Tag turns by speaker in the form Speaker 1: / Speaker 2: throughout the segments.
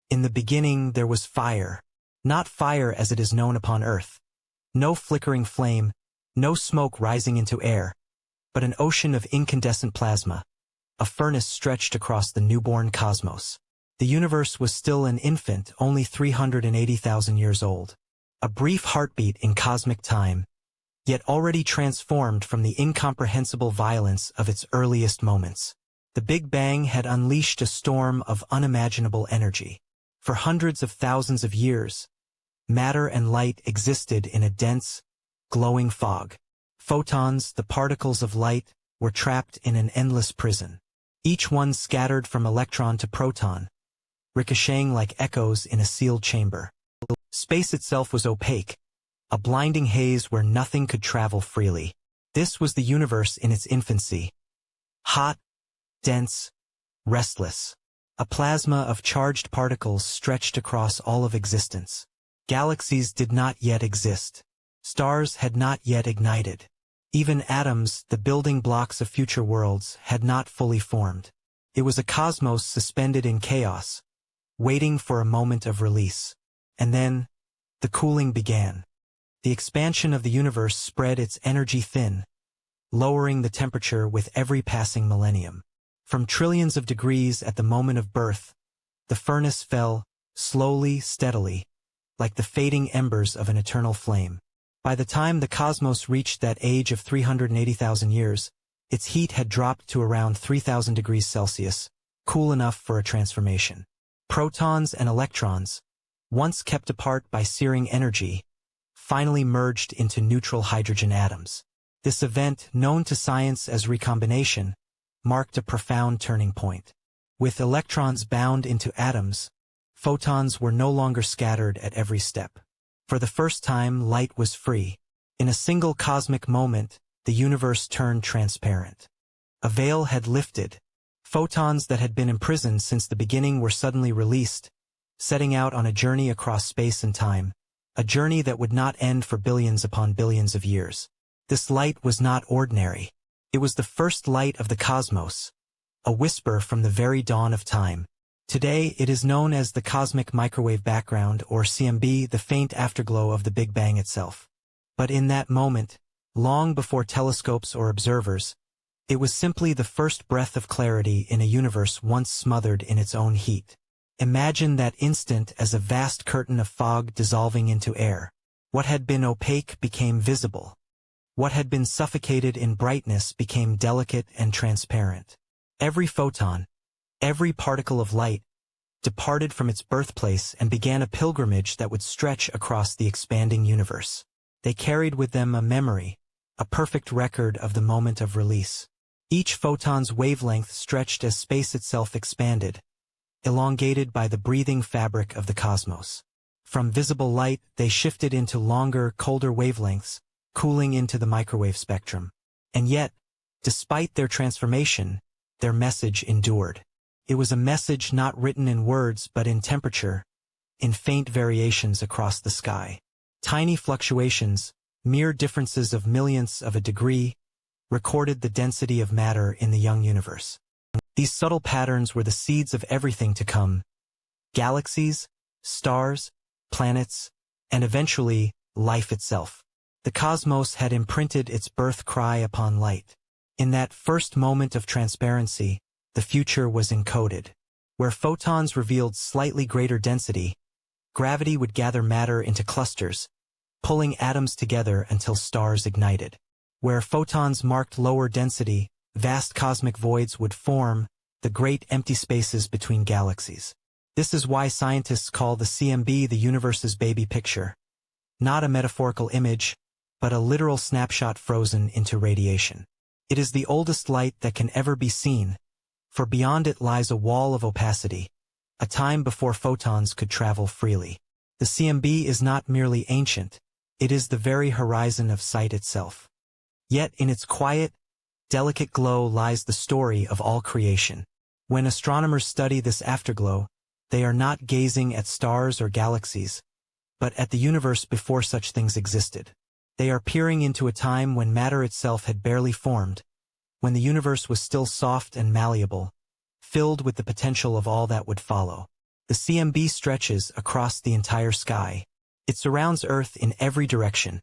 Speaker 1: In the beginning there was fire, not fire as it is known upon earth. No flickering flame, no smoke rising into air, but an ocean of incandescent plasma, a furnace stretched across the newborn cosmos. The universe was still an infant, only 380,000 years old. A brief heartbeat in cosmic time, yet already transformed from the incomprehensible violence of its earliest moments. The Big Bang had unleashed a storm of unimaginable energy. For hundreds of thousands of years, matter and light existed in a dense, glowing fog. Photons, the particles of light, were trapped in an endless prison. Each one scattered from electron to proton, ricocheting like echoes in a sealed chamber. Space itself was opaque, a blinding haze where nothing could travel freely. This was the universe in its infancy. Hot, dense, restless. A plasma of charged particles stretched across all of existence. Galaxies did not yet exist. Stars had not yet ignited. Even atoms, the building blocks of future worlds, had not fully formed. It was a cosmos suspended in chaos, waiting for a moment of release. And then, the cooling began. The expansion of the universe spread its energy thin, lowering the temperature with every passing millennium. From trillions of degrees at the moment of birth, the furnace fell, slowly, steadily, like the fading embers of an eternal flame. By the time the cosmos reached that age of 380,000 years, its heat had dropped to around 3,000 degrees Celsius, cool enough for a transformation. Protons and electrons, once kept apart by searing energy, finally merged into neutral hydrogen atoms. This event, known to science as recombination, marked a profound turning point. With electrons bound into atoms, photons were no longer scattered at every step. For the first time, light was free. In a single cosmic moment, the universe turned transparent. A veil had lifted. Photons that had been imprisoned since the beginning were suddenly released, setting out on a journey across space and time, a journey that would not end for billions upon billions of years. This light was not ordinary. It was the first light of the cosmos, a whisper from the very dawn of time. Today, it is known as the cosmic microwave background, or CMB, the faint afterglow of the Big Bang itself. But in that moment, long before telescopes or observers, it was simply the first breath of clarity in a universe once smothered in its own heat. Imagine that instant as a vast curtain of fog dissolving into air. What had been opaque became visible. What had been suffocated in brightness became delicate and transparent. Every photon, every particle of light, departed from its birthplace and began a pilgrimage that would stretch across the expanding universe. They carried with them a memory, a perfect record of the moment of release. Each photon's wavelength stretched as space itself expanded, elongated by the breathing fabric of the cosmos. From visible light, they shifted into longer, colder wavelengths, cooling into the microwave spectrum. And yet, despite their transformation, their message endured. It was a message not written in words but in temperature, in faint variations across the sky. Tiny fluctuations, mere differences of millionths of a degree, recorded the density of matter in the young universe. These subtle patterns were the seeds of everything to come: galaxies, stars, planets, and eventually, life itself. The cosmos had imprinted its birth cry upon light. In that first moment of transparency, the future was encoded. Where photons revealed slightly greater density, gravity would gather matter into clusters, pulling atoms together until stars ignited. Where photons marked lower density, vast cosmic voids would form, the great empty spaces between galaxies. This is why scientists call the CMB the universe's baby picture. Not a metaphorical image, but a literal snapshot frozen into radiation. It is the oldest light that can ever be seen, for beyond it lies a wall of opacity, a time before photons could travel freely. The CMB is not merely ancient, it is the very horizon of sight itself. Yet in its quiet, delicate glow lies the story of all creation. When astronomers study this afterglow, they are not gazing at stars or galaxies, but at the universe before such things existed. They are peering into a time when matter itself had barely formed, when the universe was still soft and malleable, filled with the potential of all that would follow. The CMB stretches across the entire sky. It surrounds Earth in every direction,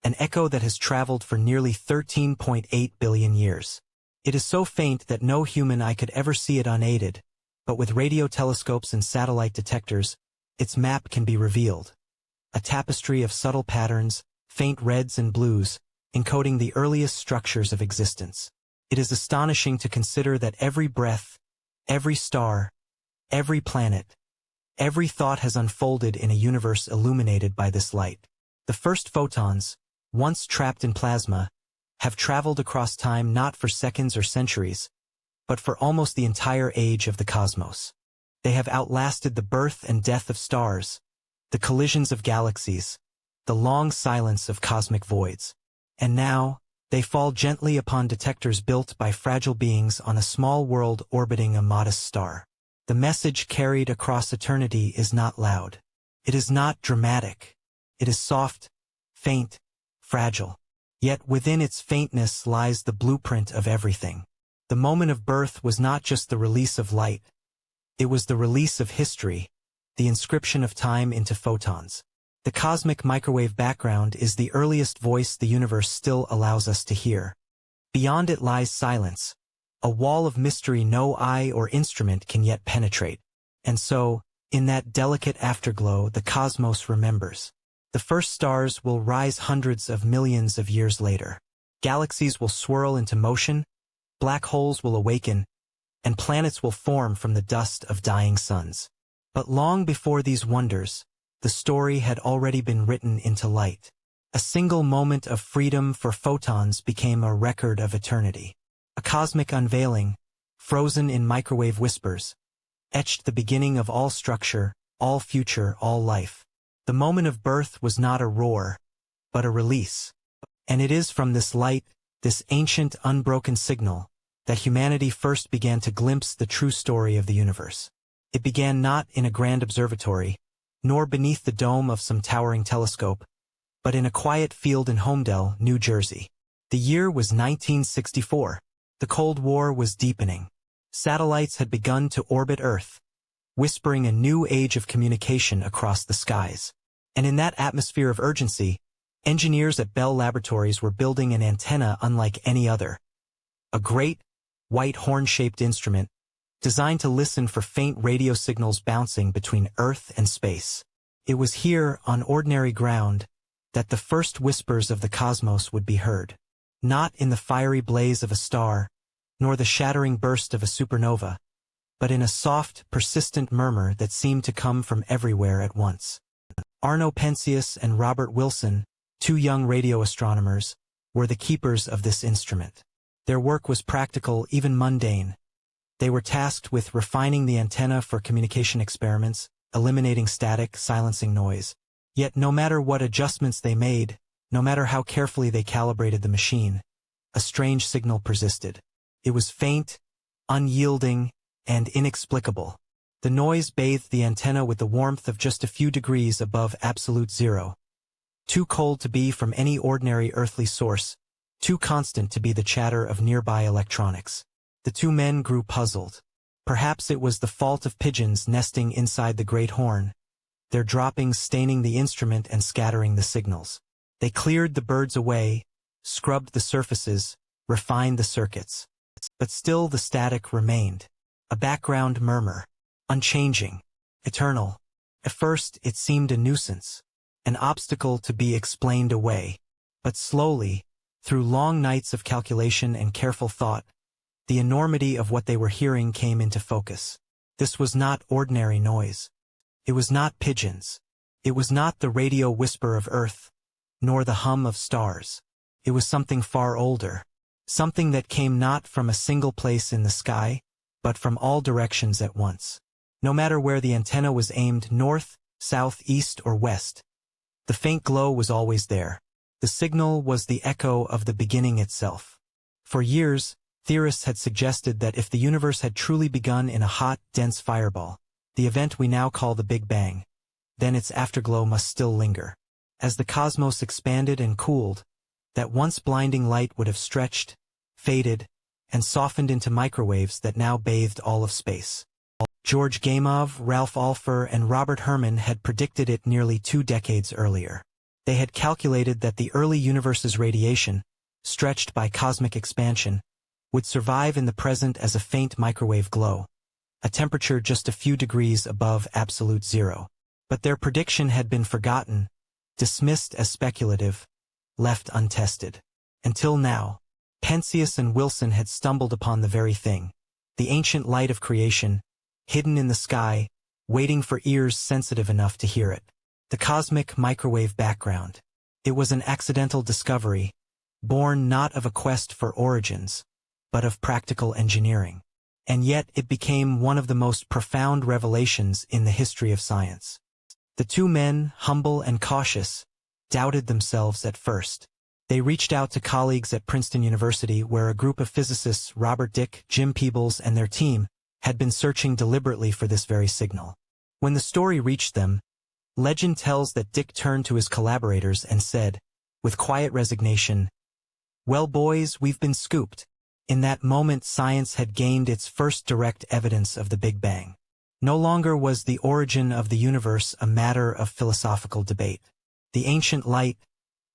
Speaker 1: an echo that has traveled for nearly 13.8 billion years. It is so faint that no human eye could ever see it unaided, but with radio telescopes and satellite detectors, its map can be revealed. A tapestry of subtle patterns, faint reds and blues, encoding the earliest structures of existence. It is astonishing to consider that every breath, every star, every planet, every thought has unfolded in a universe illuminated by this light. The first photons, once trapped in plasma, have traveled across time not for seconds or centuries, but for almost the entire age of the cosmos. They have outlasted the birth and death of stars, the collisions of galaxies, the long silence of cosmic voids. And now, they fall gently upon detectors built by fragile beings on a small world orbiting a modest star. The message carried across eternity is not loud. It is not dramatic. It is soft, faint, fragile. Yet within its faintness lies the blueprint of everything. The moment of birth was not just the release of light. It was the release of history, the inscription of time into photons. The cosmic microwave background is the earliest voice the universe still allows us to hear. Beyond it lies silence, a wall of mystery no eye or instrument can yet penetrate. And so, in that delicate afterglow, the cosmos remembers. The first stars will rise hundreds of millions of years later. Galaxies will swirl into motion, black holes will awaken, and planets will form from the dust of dying suns. But long before these wonders, the story had already been written into light. A single moment of freedom for photons became a record of eternity. A cosmic unveiling, frozen in microwave whispers, etched the beginning of all structure, all future, all life. The moment of birth was not a roar, but a release. And it is from this light, this ancient unbroken signal, that humanity first began to glimpse the true story of the universe. It began not in a grand observatory, nor beneath the dome of some towering telescope, but in a quiet field in Holmdel, New Jersey. The year was 1964. The Cold War was deepening. Satellites had begun to orbit Earth, whispering a new age of communication across the skies. And in that atmosphere of urgency, engineers at Bell Laboratories were building an antenna unlike any other. A great, white horn-shaped instrument, designed to listen for faint radio signals bouncing between Earth and space. It was here, on ordinary ground, that the first whispers of the cosmos would be heard. Not in the fiery blaze of a star, nor the shattering burst of a supernova, but in a soft, persistent murmur that seemed to come from everywhere at once. Arno Penzias and Robert Wilson, two young radio astronomers, were the keepers of this instrument. Their work was practical, even mundane. They were tasked with refining the antenna for communication experiments, eliminating static, silencing noise. Yet no matter what adjustments they made, no matter how carefully they calibrated the machine, a strange signal persisted. It was faint, unyielding, and inexplicable. The noise bathed the antenna with the warmth of just a few degrees above absolute zero. Too cold to be from any ordinary earthly source, too constant to be the chatter of nearby electronics. The two men grew puzzled. Perhaps it was the fault of pigeons nesting inside the great horn, their droppings staining the instrument and scattering the signals. They cleared the birds away, scrubbed the surfaces, refined the circuits. But still the static remained. A background murmur. Unchanging. Eternal. At first it seemed a nuisance. An obstacle to be explained away. But slowly, through long nights of calculation and careful thought, the enormity of what they were hearing came into focus. This was not ordinary noise. It was not pigeons. It was not the radio whisper of Earth, nor the hum of stars. It was something far older. Something that came not from a single place in the sky, but from all directions at once. No matter where the antenna was aimed, north, south, east, or west, the faint glow was always there. The signal was the echo of the beginning itself. For years, theorists had suggested that if the universe had truly begun in a hot, dense fireball, the event we now call the Big Bang, then its afterglow must still linger. As the cosmos expanded and cooled, that once blinding light would have stretched, faded, and softened into microwaves that now bathed all of space. George Gamow, Ralph Alpher, and Robert Herman had predicted it nearly 2 decades earlier. They had calculated that the early universe's radiation, stretched by cosmic expansion, would survive in the present as a faint microwave glow, a temperature just a few degrees above absolute zero. But their prediction had been forgotten, dismissed as speculative, left untested. Until now, Penzias and Wilson had stumbled upon the very thing, the ancient light of creation, hidden in the sky, waiting for ears sensitive enough to hear it. The cosmic microwave background. It was an accidental discovery, born not of a quest for origins, but of practical engineering. And yet it became one of the most profound revelations in the history of science. The two men, humble and cautious, doubted themselves at first. They reached out to colleagues at Princeton University, where a group of physicists, Robert Dicke, Jim Peebles, and their team, had been searching deliberately for this very signal. When the story reached them, legend tells that Dicke turned to his collaborators and said, with quiet resignation, "Well, boys, we've been scooped." In that moment, science had gained its first direct evidence of the Big Bang. No longer was the origin of the universe a matter of philosophical debate. The ancient light,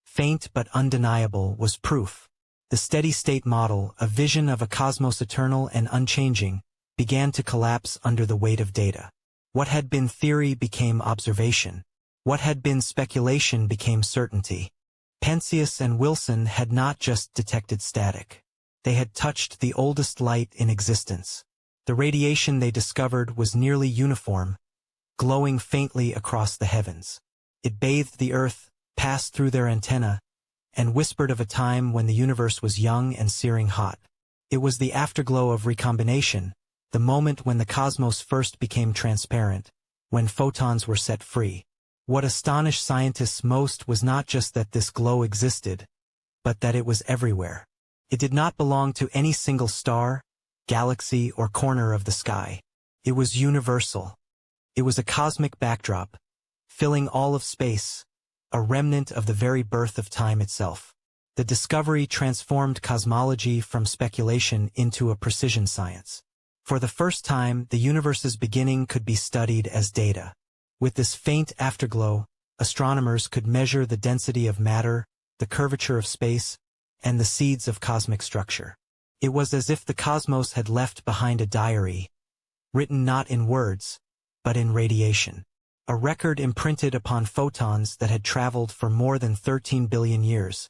Speaker 1: faint but undeniable, was proof. The steady-state model, a vision of a cosmos eternal and unchanging, began to collapse under the weight of data. What had been theory became observation. What had been speculation became certainty. Penzias and Wilson had not just detected static. They had touched the oldest light in existence. The radiation they discovered was nearly uniform, glowing faintly across the heavens. It bathed the earth, passed through their antenna, and whispered of a time when the universe was young and searing hot. It was the afterglow of recombination, the moment when the cosmos first became transparent, when photons were set free. What astonished scientists most was not just that this glow existed, but that it was everywhere. It did not belong to any single star, galaxy, or corner of the sky. It was universal. It was a cosmic backdrop, filling all of space, a remnant of the very birth of time itself. The discovery transformed cosmology from speculation into a precision science. For the first time, the universe's beginning could be studied as data. With this faint afterglow, astronomers could measure the density of matter, the curvature of space, and the seeds of cosmic structure. It was as if the cosmos had left behind a diary, written not in words, but in radiation. A record imprinted upon photons that had traveled for more than 13 billion years,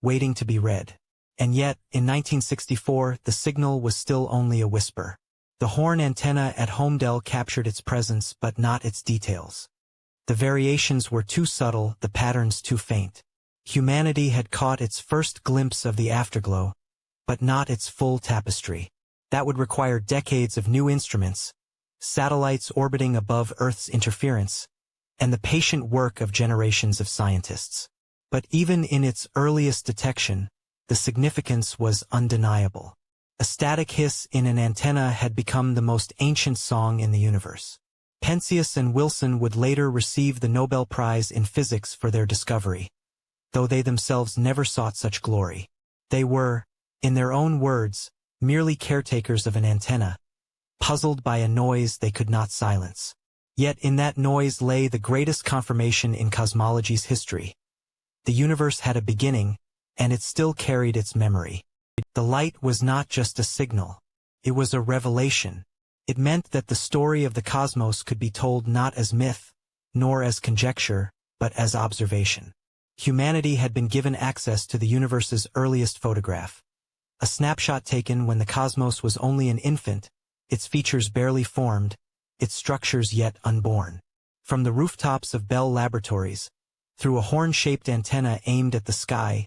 Speaker 1: waiting to be read. And yet, in 1964, the signal was still only a whisper. The horn antenna at Holmdel captured its presence but not its details. The variations were too subtle, the patterns too faint. Humanity had caught its first glimpse of the afterglow, but not its full tapestry. That would require decades of new instruments, satellites orbiting above Earth's interference, and the patient work of generations of scientists. But even in its earliest detection, the significance was undeniable. A static hiss in an antenna had become the most ancient song in the universe. Penzias and Wilson would later receive the Nobel Prize in Physics for their discovery, though they themselves never sought such glory. They were, in their own words, merely caretakers of an antenna, puzzled by a noise they could not silence. Yet in that noise lay the greatest confirmation in cosmology's history. The universe had a beginning, and it still carried its memory. The light was not just a signal. It was a revelation. It meant that the story of the cosmos could be told not as myth, nor as conjecture, but as observation. Humanity had been given access to the universe's earliest photograph. A snapshot taken when the cosmos was only an infant, its features barely formed, its structures yet unborn. From the rooftops of Bell Laboratories, through a horn-shaped antenna aimed at the sky,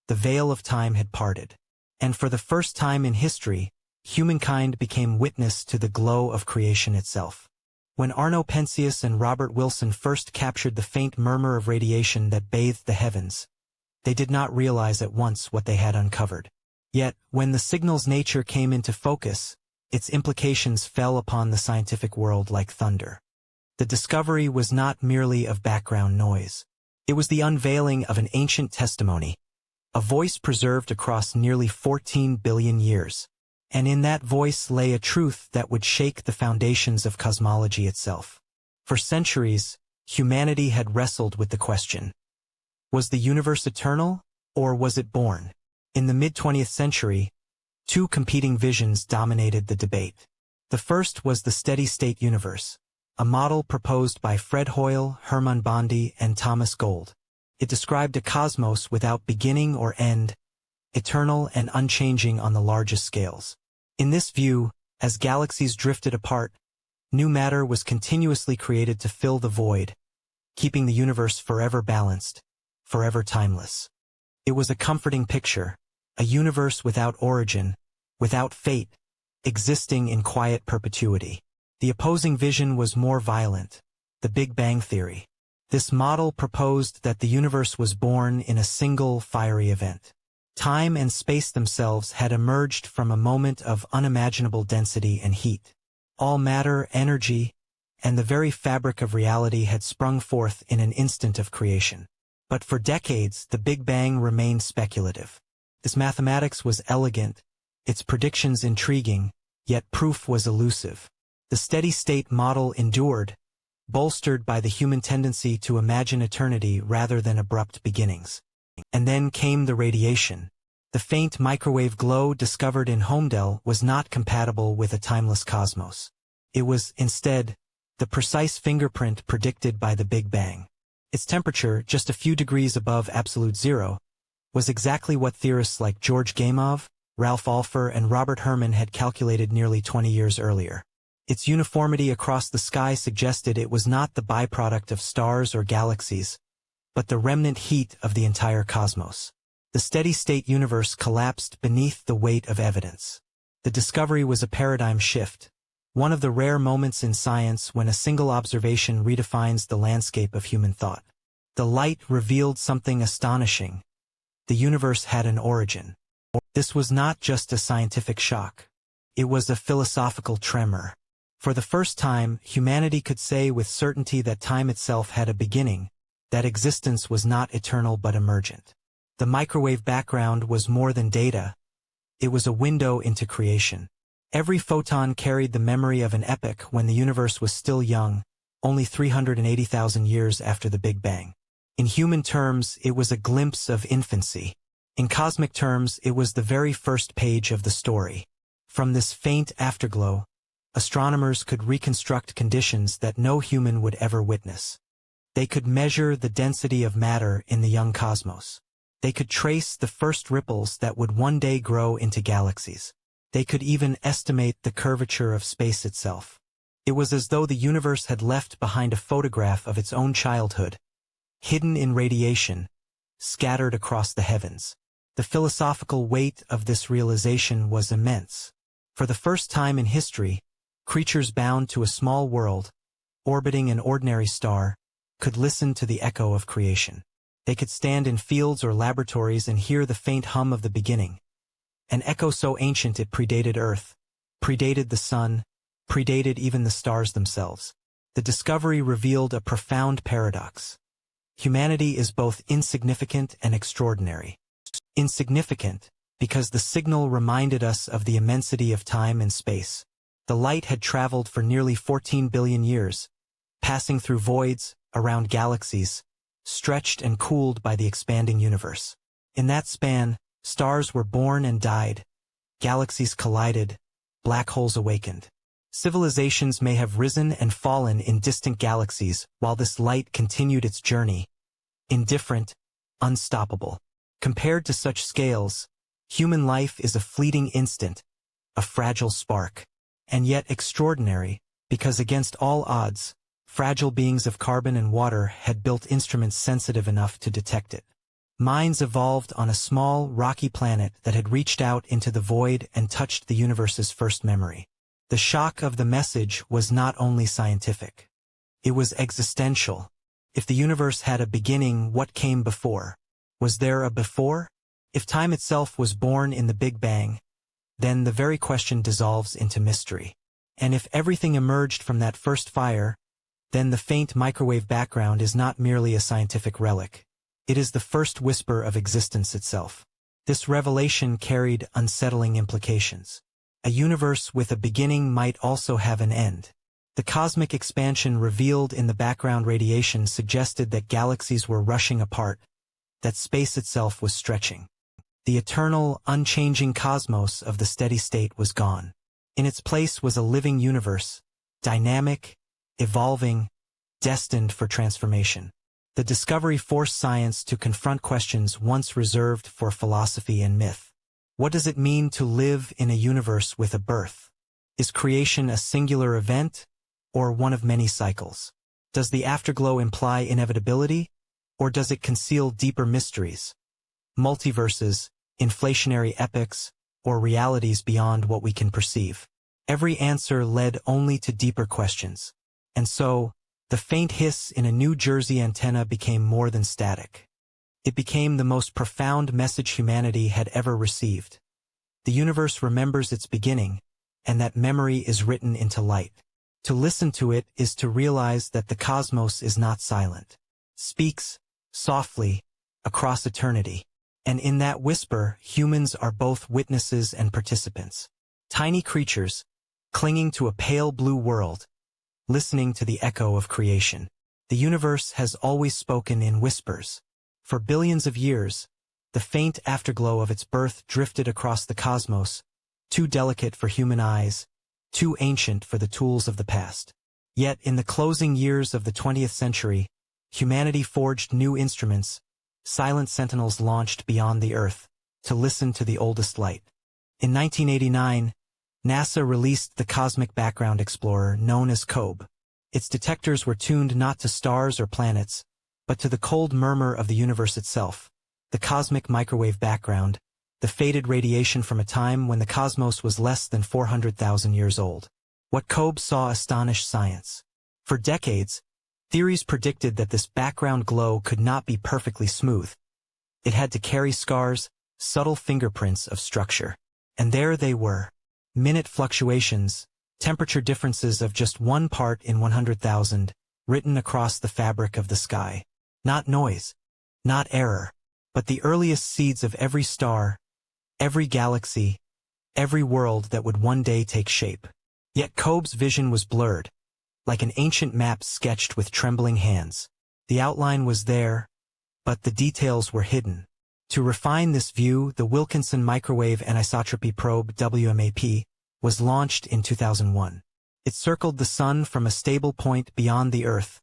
Speaker 1: the veil of time had parted. And for the first time in history, humankind became witness to the glow of creation itself. When Arno Penzias and Robert Wilson first captured the faint murmur of radiation that bathed the heavens, they did not realize at once what they had uncovered. Yet, when the signal's nature came into focus, its implications fell upon the scientific world like thunder. The discovery was not merely of background noise. It was the unveiling of an ancient testimony, a voice preserved across nearly 14 billion years. And in that voice lay a truth that would shake the foundations of cosmology itself. For centuries, humanity had wrestled with the question: was the universe eternal, or was it born? In the mid-20th century, two competing visions dominated the debate. The first was the steady-state universe, a model proposed by Fred Hoyle, Hermann Bondi, and Thomas Gold. It described a cosmos without beginning or end, eternal and unchanging on the largest scales. In this view, as galaxies drifted apart, new matter was continuously created to fill the void, keeping the universe forever balanced, forever timeless. It was a comforting picture, a universe without origin, without fate, existing in quiet perpetuity. The opposing vision was more violent, the Big Bang Theory. This model proposed that the universe was born in a single fiery event. Time and space themselves had emerged from a moment of unimaginable density and heat. All matter, energy, and the very fabric of reality had sprung forth in an instant of creation. But for decades, the Big Bang remained speculative. This mathematics was elegant, its predictions intriguing, yet proof was elusive. The steady-state model endured, bolstered by the human tendency to imagine eternity rather than abrupt beginnings. And then came the radiation. The faint microwave glow discovered in Holmdel was not compatible with a timeless cosmos. It was, instead, the precise fingerprint predicted by the Big Bang. Its temperature, just a few degrees above absolute zero, was exactly what theorists like George Gamow, Ralph Alpher, and Robert Herman had calculated nearly 20 years earlier. Its uniformity across the sky suggested it was not the byproduct of stars or galaxies, but the remnant heat of the entire cosmos. The steady-state universe collapsed beneath the weight of evidence. The discovery was a paradigm shift, one of the rare moments in science when a single observation redefines the landscape of human thought. The light revealed something astonishing. The universe had an origin. This was not just a scientific shock. It was a philosophical tremor. For the first time, humanity could say with certainty that time itself had a beginning, that existence was not eternal but emergent. The microwave background was more than data. It was a window into creation. Every photon carried the memory of an epoch when the universe was still young, only 380,000 years after the Big Bang. In human terms, it was a glimpse of infancy. In cosmic terms, it was the very first page of the story. From this faint afterglow, astronomers could reconstruct conditions that no human would ever witness. They could measure the density of matter in the young cosmos. They could trace the first ripples that would one day grow into galaxies. They could even estimate the curvature of space itself. It was as though the universe had left behind a photograph of its own childhood, hidden in radiation, scattered across the heavens. The philosophical weight of this realization was immense. For the first time in history, creatures bound to a small world, orbiting an ordinary star, could listen to the echo of creation. They could stand in fields or laboratories and hear the faint hum of the beginning. An echo so ancient it predated Earth, predated the sun, predated even the stars themselves. The discovery revealed a profound paradox. Humanity is both insignificant and extraordinary. Insignificant, because the signal reminded us of the immensity of time and space. The light had traveled for nearly 14 billion years, passing through voids, around galaxies, stretched and cooled by the expanding universe. In that span, stars were born and died, galaxies collided, black holes awakened. Civilizations may have risen and fallen in distant galaxies while this light continued its journey, indifferent, unstoppable. Compared to such scales, human life is a fleeting instant, a fragile spark, and yet extraordinary, because against all odds, fragile beings of carbon and water had built instruments sensitive enough to detect it. Minds evolved on a small, rocky planet that had reached out into the void and touched the universe's first memory. The shock of the message was not only scientific. It was existential. If the universe had a beginning, what came before? Was there a before? If time itself was born in the Big Bang, then the very question dissolves into mystery. And if everything emerged from that first fire, then the faint microwave background is not merely a scientific relic. It is the first whisper of existence itself. This revelation carried unsettling implications. A universe with a beginning might also have an end. The cosmic expansion revealed in the background radiation suggested that galaxies were rushing apart, that space itself was stretching. The eternal, unchanging cosmos of the steady state was gone. In its place was a living universe, dynamic, evolving, destined for transformation. The discovery forced science to confront questions once reserved for philosophy and myth. What does it mean to live in a universe with a birth? Is creation a singular event, or one of many cycles? Does the afterglow imply inevitability, or does it conceal deeper mysteries? Multiverses, inflationary epochs, or realities beyond what we can perceive? Every answer led only to deeper questions. And so, the faint hiss in a New Jersey antenna became more than static. It became the most profound message humanity had ever received. The universe remembers its beginning, and that memory is written into light. To listen to it is to realize that the cosmos is not silent. Speaks, softly, across eternity. And in that whisper, humans are both witnesses and participants. Tiny creatures, clinging to a pale blue world, listening to the echo of creation. The universe has always spoken in whispers. For billions of years, the faint afterglow of its birth drifted across the cosmos, too delicate for human eyes, too ancient for the tools of the past. Yet in the closing years of the 20th century, humanity forged new instruments, silent sentinels launched beyond the Earth, to listen to the oldest light. In 1989, NASA released the Cosmic Background Explorer, known as COBE. Its detectors were tuned not to stars or planets, but to the cold murmur of the universe itself, the cosmic microwave background, the faded radiation from a time when the cosmos was less than 400,000 years old. What COBE saw astonished science. For decades, theories predicted that this background glow could not be perfectly smooth. It had to carry scars, subtle fingerprints of structure. And there they were. Minute fluctuations, temperature differences of just 1 part in 100,000, written across the fabric of the sky. Not noise, not error, but the earliest seeds of every star, every galaxy, every world that would one day take shape. Yet COBE's vision was blurred, like an ancient map sketched with trembling hands. The outline was there, but the details were hidden. To refine this view, the Wilkinson Microwave Anisotropy Probe WMAP was launched in 2001. It circled the Sun from a stable point beyond the Earth,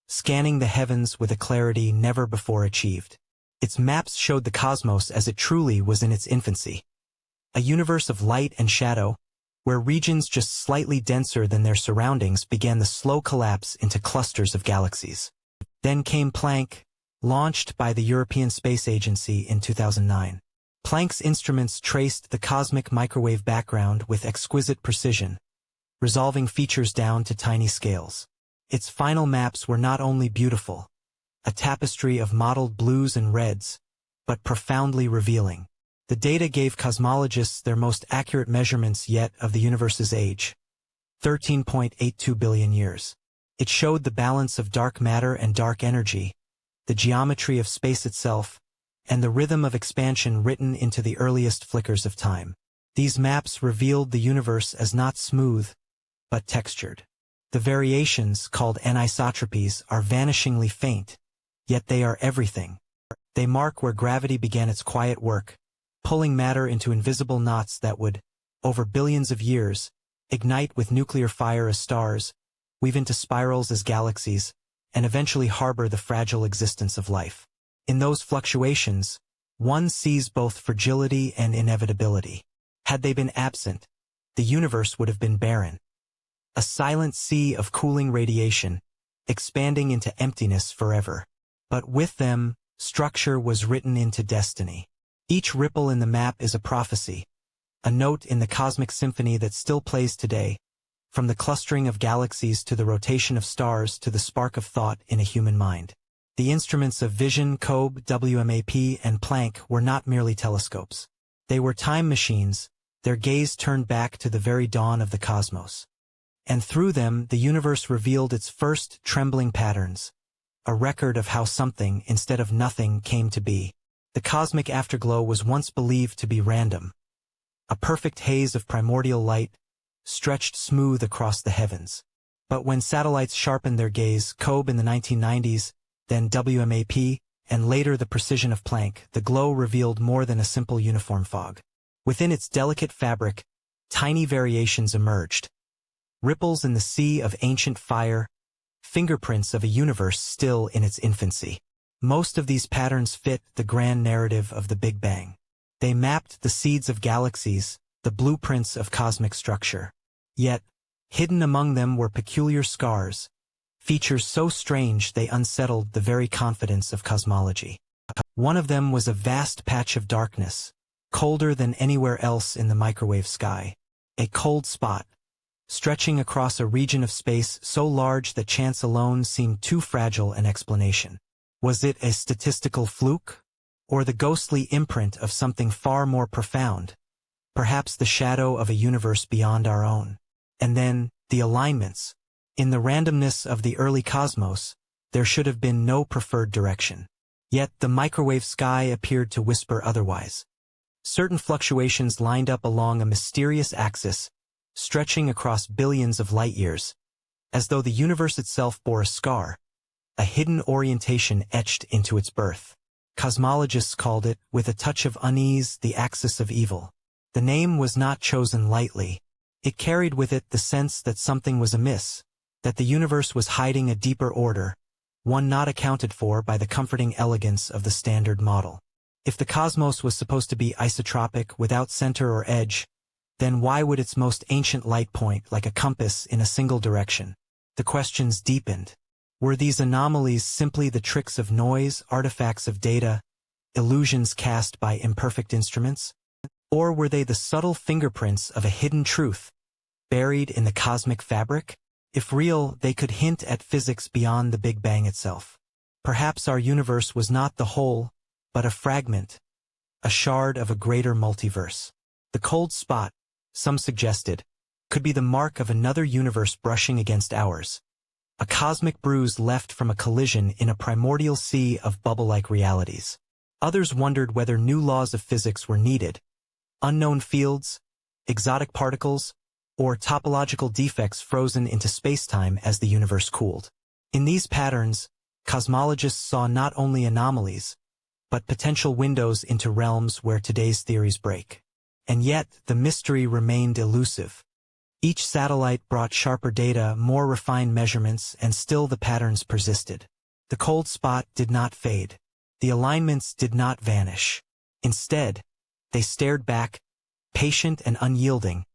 Speaker 1: scanning the heavens with a clarity never before achieved. Its maps showed the cosmos as it truly was in its infancy. A universe of light and shadow, where regions just slightly denser than their surroundings began the slow collapse into clusters of galaxies. Then came Planck, launched by the European Space Agency in 2009. Planck's instruments traced the cosmic microwave background with exquisite precision, resolving features down to tiny scales. Its final maps were not only beautiful, a tapestry of mottled blues and reds, but profoundly revealing. The data gave cosmologists their most accurate measurements yet of the universe's age, 13.82 billion years. It showed the balance of dark matter and dark energy, the geometry of space itself, and the rhythm of expansion written into the earliest flickers of time. These maps revealed the universe as not smooth, but textured. The variations, called anisotropies, are vanishingly faint, yet they are everything. They mark where gravity began its quiet work, pulling matter into invisible knots that would, over billions of years, ignite with nuclear fire as stars, weave into spirals as galaxies, and eventually harbor the fragile existence of life. In those fluctuations, one sees both fragility and inevitability. Had they been absent, the universe would have been barren. A silent sea of cooling radiation, expanding into emptiness forever. But with them, structure was written into destiny. Each ripple in the map is a prophecy, a note in the cosmic symphony that still plays today, from the clustering of galaxies to the rotation of stars to the spark of thought in a human mind. The instruments of vision, COBE, WMAP, and Planck were not merely telescopes. They were time machines, their gaze turned back to the very dawn of the cosmos. And through them, the universe revealed its first trembling patterns, a record of how something, instead of nothing, came to be. The cosmic afterglow was once believed to be random, a perfect haze of primordial light, stretched smooth across the heavens. But when satellites sharpened their gaze, COBE in the 1990s, then WMAP, and later the precision of Planck, the glow revealed more than a simple uniform fog. Within its delicate fabric, tiny variations emerged. Ripples in the sea of ancient fire, fingerprints of a universe still in its infancy. Most of these patterns fit the grand narrative of the Big Bang. They mapped the seeds of galaxies, the blueprints of cosmic structure. Yet, hidden among them were peculiar scars, features so strange they unsettled the very confidence of cosmology. One of them was a vast patch of darkness, colder than anywhere else in the microwave sky. A cold spot, stretching across a region of space so large that chance alone seemed too fragile an explanation. Was it a statistical fluke? Or the ghostly imprint of something far more profound? Perhaps the shadow of a universe beyond our own. And then, the alignments. In the randomness of the early cosmos, there should have been no preferred direction. Yet the microwave sky appeared to whisper otherwise. Certain fluctuations lined up along a mysterious axis, stretching across billions of light-years, as though the universe itself bore a scar, a hidden orientation etched into its birth. Cosmologists called it, with a touch of unease, the axis of evil. The name was not chosen lightly. It carried with it the sense that something was amiss, that the universe was hiding a deeper order, one not accounted for by the comforting elegance of the standard model. If the cosmos was supposed to be isotropic, without center or edge, then why would its most ancient light point like a compass in a single direction? The questions deepened. Were these anomalies simply the tricks of noise, artifacts of data, illusions cast by imperfect instruments? Or were they the subtle fingerprints of a hidden truth, buried in the cosmic fabric? If real, they could hint at physics beyond the Big Bang itself. Perhaps our universe was not the whole, but a fragment, a shard of a greater multiverse. The cold spot, some suggested, could be the mark of another universe brushing against ours. A cosmic bruise left from a collision in a primordial sea of bubble-like realities. Others wondered whether new laws of physics were needed. Unknown fields, exotic particles, or topological defects frozen into spacetime as the universe cooled. In these patterns, cosmologists saw not only anomalies, but potential windows into realms where today's theories break. And yet, the mystery remained elusive. Each satellite brought sharper data, more refined measurements, and still the patterns persisted. The cold spot did not fade. The alignments did not vanish. Instead, they stared back, patient and unyielding,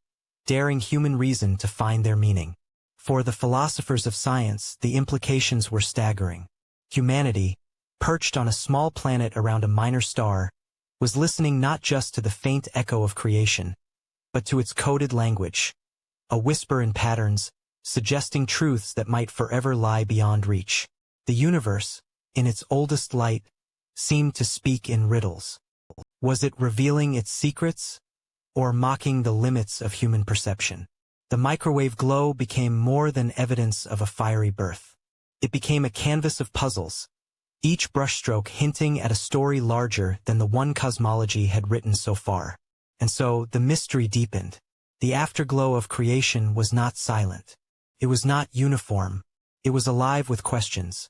Speaker 1: daring human reason to find their meaning. For the philosophers of science, the implications were staggering. Humanity, perched on a small planet around a minor star, was listening not just to the faint echo of creation, but to its coded language, a whisper in patterns, suggesting truths that might forever lie beyond reach. The universe, in its oldest light, seemed to speak in riddles. Was it revealing its secrets, or mocking the limits of human perception? The microwave glow became more than evidence of a fiery birth. It became a canvas of puzzles, each brushstroke hinting at a story larger than the one cosmology had written so far. And so, the mystery deepened. The afterglow of creation was not silent. It was not uniform. It was alive with questions.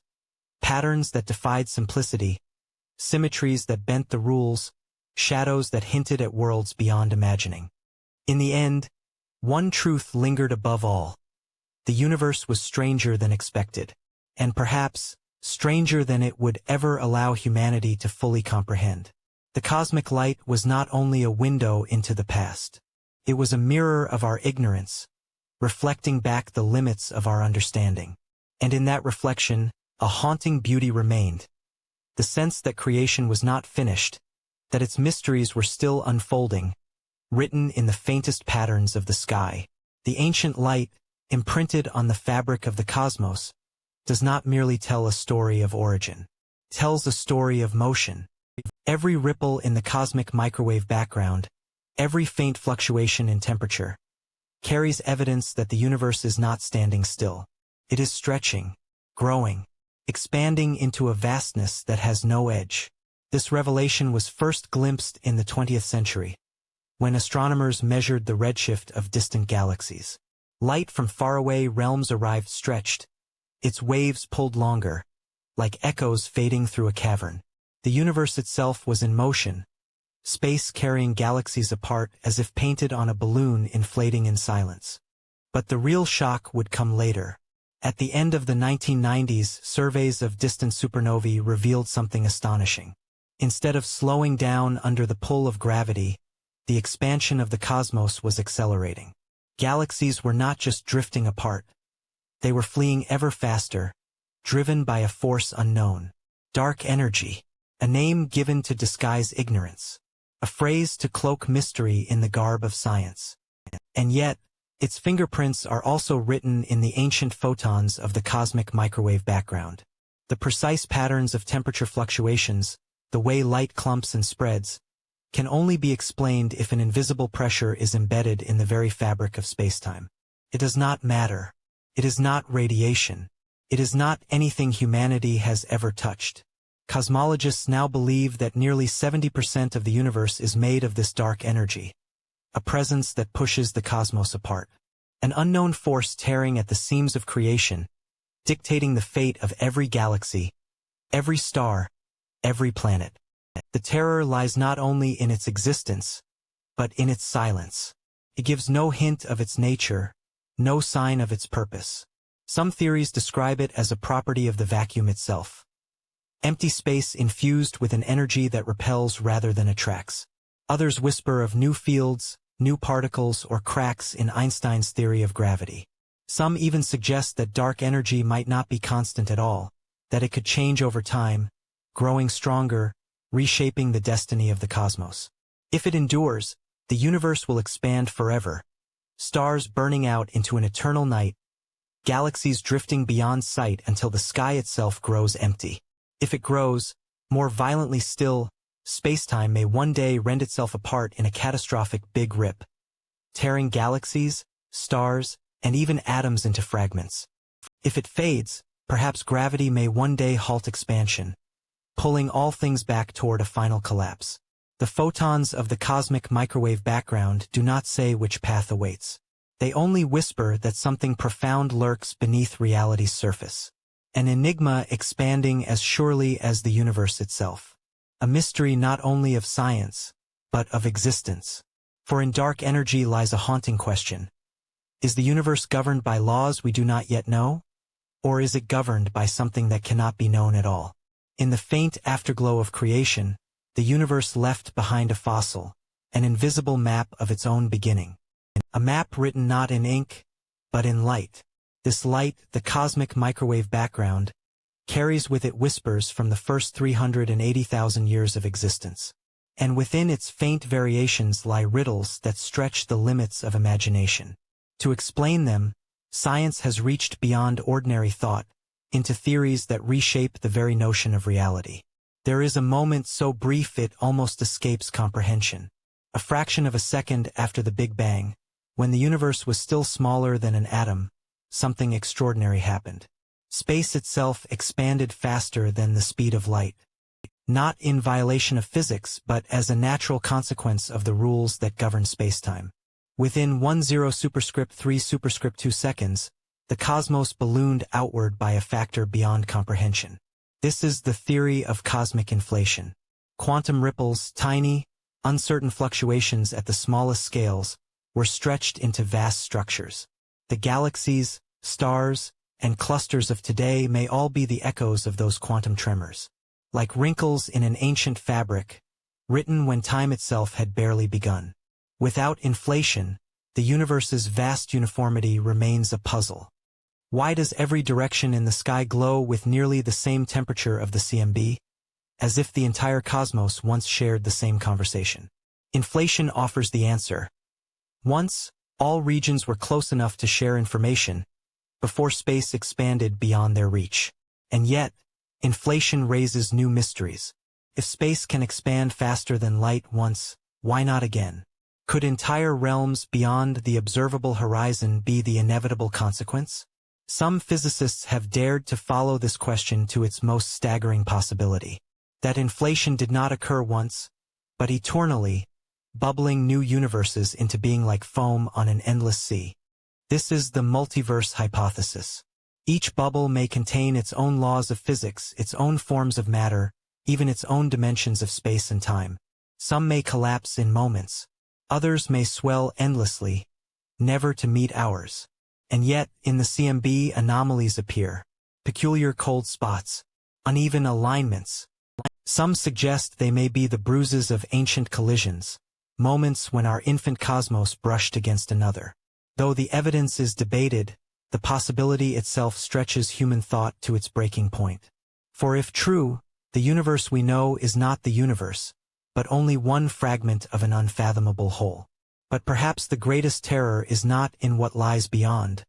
Speaker 1: Patterns that defied simplicity, symmetries that bent the rules, shadows that hinted at worlds beyond imagining. In the end, one truth lingered above all. The universe was stranger than expected, and perhaps stranger than it would ever allow humanity to fully comprehend. The cosmic light was not only a window into the past. It was a mirror of our ignorance, reflecting back the limits of our understanding. And in that reflection, a haunting beauty remained. The sense that creation was not finished, that its mysteries were still unfolding, written in the faintest patterns of the sky. The ancient light, imprinted on the fabric of the cosmos, does not merely tell a story of origin. It tells a story of motion. Every ripple in the cosmic microwave background, every faint fluctuation in temperature, carries evidence that the universe is not standing still. It is stretching, growing, expanding into a vastness that has no edge. This revelation was first glimpsed in the 20th century, when astronomers measured the redshift of distant galaxies. Light from faraway realms arrived stretched, its waves pulled longer, like echoes fading through a cavern. The universe itself was in motion, space carrying galaxies apart as if painted on a balloon inflating in silence. But the real shock would come later. At the end of the 1990s, surveys of distant supernovae revealed something astonishing. Instead of slowing down under the pull of gravity, the expansion of the cosmos was accelerating. Galaxies were not just drifting apart. They were fleeing ever faster, driven by a force unknown. Dark energy, a name given to disguise ignorance, a phrase to cloak mystery in the garb of science. And yet, its fingerprints are also written in the ancient photons of the cosmic microwave background. The precise patterns of temperature fluctuations, the way light clumps and spreads, can only be explained if an invisible pressure is embedded in the very fabric of spacetime. It does not matter. It is not radiation. It is not anything humanity has ever touched. Cosmologists now believe that nearly 70% of the universe is made of this dark energy, a presence that pushes the cosmos apart. An unknown force tearing at the seams of creation, dictating the fate of every galaxy, every star, every planet. The terror lies not only in its existence, but in its silence. It gives no hint of its nature, no sign of its purpose. Some theories describe it as a property of the vacuum itself. Empty space infused with an energy that repels rather than attracts. Others whisper of new fields, new particles, or cracks in Einstein's theory of gravity. Some even suggest that dark energy might not be constant at all, that it could change over time, growing stronger, reshaping the destiny of the cosmos. If it endures, the universe will expand forever, stars burning out into an eternal night, galaxies drifting beyond sight until the sky itself grows empty. If it grows, more violently still, spacetime may one day rend itself apart in a catastrophic big rip, tearing galaxies, stars, and even atoms into fragments. If it fades, perhaps gravity may one day halt expansion, pulling all things back toward a final collapse. The photons of the cosmic microwave background do not say which path awaits. They only whisper that something profound lurks beneath reality's surface. An enigma expanding as surely as the universe itself. A mystery not only of science, but of existence. For in dark energy lies a haunting question. Is the universe governed by laws we do not yet know? Or is it governed by something that cannot be known at all? In the faint afterglow of creation, the universe left behind a fossil, an invisible map of its own beginning. A map written not in ink, but in light. This light, the cosmic microwave background, carries with it whispers from the first 380,000 years of existence. And within its faint variations lie riddles that stretch the limits of imagination. To explain them, science has reached beyond ordinary thought, into theories that reshape the very notion of reality. There is a moment so brief it almost escapes comprehension. A fraction of a second after the Big Bang, when the universe was still smaller than an atom, something extraordinary happened. Space itself expanded faster than the speed of light. Not in violation of physics, but as a natural consequence of the rules that govern spacetime. Within 10 superscript 3 superscript 2 seconds, the cosmos ballooned outward by a factor beyond comprehension. This is the theory of cosmic inflation. Quantum ripples, tiny, uncertain fluctuations at the smallest scales, were stretched into vast structures. The galaxies, stars, and clusters of today may all be the echoes of those quantum tremors. Like wrinkles in an ancient fabric, written when time itself had barely begun. Without inflation, the universe's vast uniformity remains a puzzle. Why does every direction in the sky glow with nearly the same temperature of the CMB? As if the entire cosmos once shared the same conversation. Inflation offers the answer. Once, all regions were close enough to share information, before space expanded beyond their reach. And yet, inflation raises new mysteries. If space can expand faster than light once, why not again? Could entire realms beyond the observable horizon be the inevitable consequence? Some physicists have dared to follow this question to its most staggering possibility. That inflation did not occur once, but eternally, bubbling new universes into being like foam on an endless sea. This is the multiverse hypothesis. Each bubble may contain its own laws of physics, its own forms of matter, even its own dimensions of space and time. Some may collapse in moments. Others may swell endlessly, never to meet ours. And yet, in the CMB, anomalies appear. Peculiar cold spots, uneven alignments. Some suggest they may be the bruises of ancient collisions, moments when our infant cosmos brushed against another. Though the evidence is debated, the possibility itself stretches human thought to its breaking point. For if true, the universe we know is not the universe, but only one fragment of an unfathomable whole. But perhaps the greatest terror is not in what lies beyond,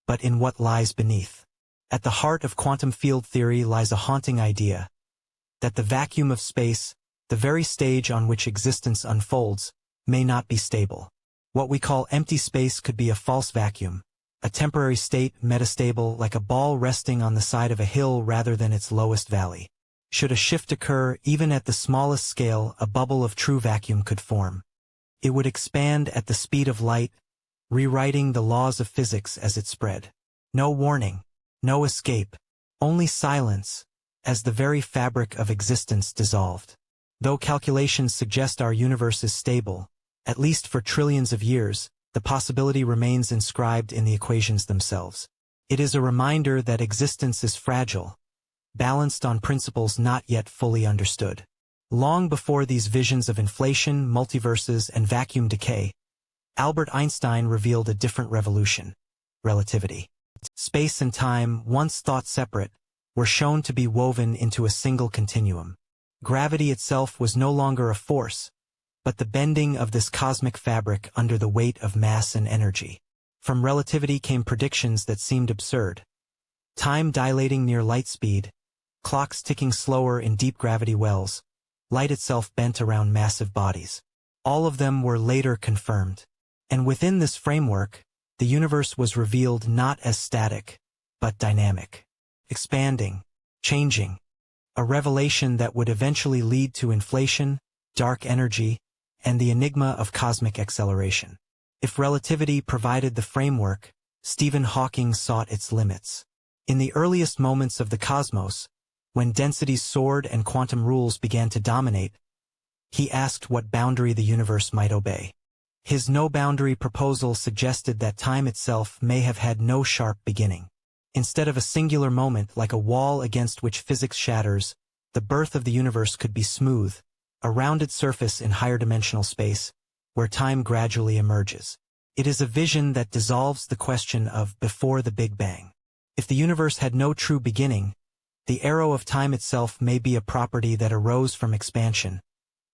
Speaker 1: but in what lies beneath. At the heart of quantum field theory lies a haunting idea, that the vacuum of space, the very stage on which existence unfolds, may not be stable. What we call empty space could be a false vacuum, a temporary state metastable like a ball resting on the side of a hill rather than its lowest valley. Should a shift occur, even at the smallest scale, a bubble of true vacuum could form. It would expand at the speed of light, rewriting the laws of physics as it spread. No warning, no escape, only silence, as the very fabric of existence dissolved. Though calculations suggest our universe is stable, at least for trillions of years, the possibility remains inscribed in the equations themselves. It is a reminder that existence is fragile, balanced on principles not yet fully understood. Long before these visions of inflation, multiverses, and vacuum decay, Albert Einstein revealed a different revolution: relativity. Space and time, once thought separate, were shown to be woven into a single continuum. Gravity itself was no longer a force, but the bending of this cosmic fabric under the weight of mass and energy. From relativity came predictions that seemed absurd. Time dilating near light speed, clocks ticking slower in deep gravity wells, light itself bent around massive bodies. All of them were later confirmed. And within this framework, the universe was revealed not as static, but dynamic, expanding, changing. A revelation that would eventually lead to inflation, dark energy, and the enigma of cosmic acceleration. If relativity provided the framework, Stephen Hawking sought its limits. In the earliest moments of the cosmos, when densities soared and quantum rules began to dominate, he asked what boundary the universe might obey. His no-boundary proposal suggested that time itself may have had no sharp beginning. Instead of a singular moment like a wall against which physics shatters, the birth of the universe could be smooth, a rounded surface in higher dimensional space, where time gradually emerges. It is a vision that dissolves the question of before the Big Bang. If the universe had no true beginning, the arrow of time itself may be a property that arose from expansion,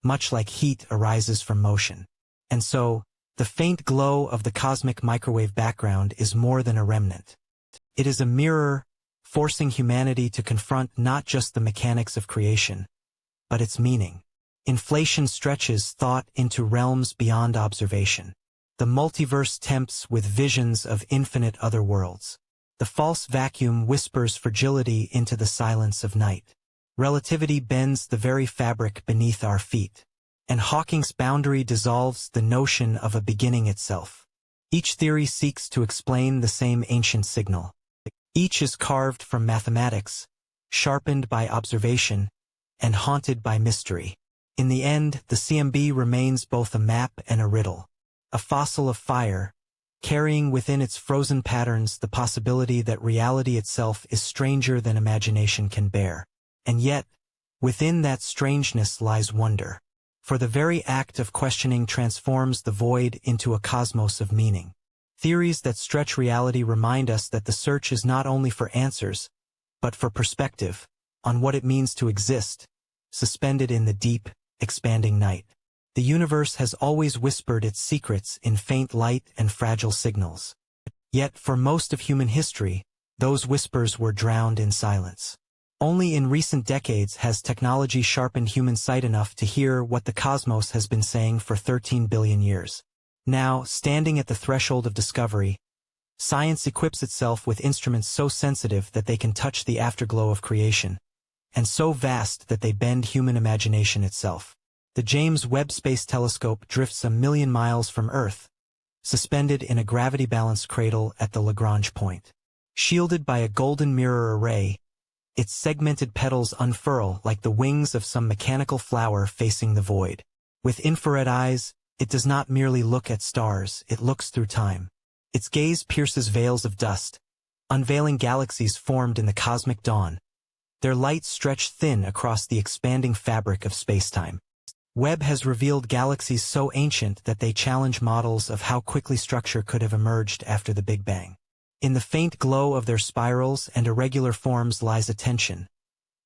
Speaker 1: much like heat arises from motion. And so, the faint glow of the cosmic microwave background is more than a remnant. It is a mirror, forcing humanity to confront not just the mechanics of creation, but its meaning. Inflation stretches thought into realms beyond observation. The multiverse tempts with visions of infinite other worlds. The false vacuum whispers fragility into the silence of night. Relativity bends the very fabric beneath our feet. And Hawking's boundary dissolves the notion of a beginning itself. Each theory seeks to explain the same ancient signal. Each is carved from mathematics, sharpened by observation, and haunted by mystery. In the end, the CMB remains both a map and a riddle, a fossil of fire, carrying within its frozen patterns the possibility that reality itself is stranger than imagination can bear. And yet, within that strangeness lies wonder. For the very act of questioning transforms the void into a cosmos of meaning. Theories that stretch reality remind us that the search is not only for answers, but for perspective, on what it means to exist, suspended in the deep, expanding night. The universe has always whispered its secrets in faint light and fragile signals. Yet, for most of human history, those whispers were drowned in silence. Only in recent decades has technology sharpened human sight enough to hear what the cosmos has been saying for 13 billion years. Now, standing at the threshold of discovery, science equips itself with instruments so sensitive that they can touch the afterglow of creation, and so vast that they bend human imagination itself. The James Webb Space Telescope drifts 1 million miles from Earth, suspended in a gravity-balanced cradle at the Lagrange point. Shielded by a golden mirror array, its segmented petals unfurl like the wings of some mechanical flower facing the void. With infrared eyes, it does not merely look at stars, it looks through time. Its gaze pierces veils of dust, unveiling galaxies formed in the cosmic dawn. Their light stretched thin across the expanding fabric of spacetime. Webb has revealed galaxies so ancient that they challenge models of how quickly structure could have emerged after the Big Bang. In the faint glow of their spirals and irregular forms lies a tension.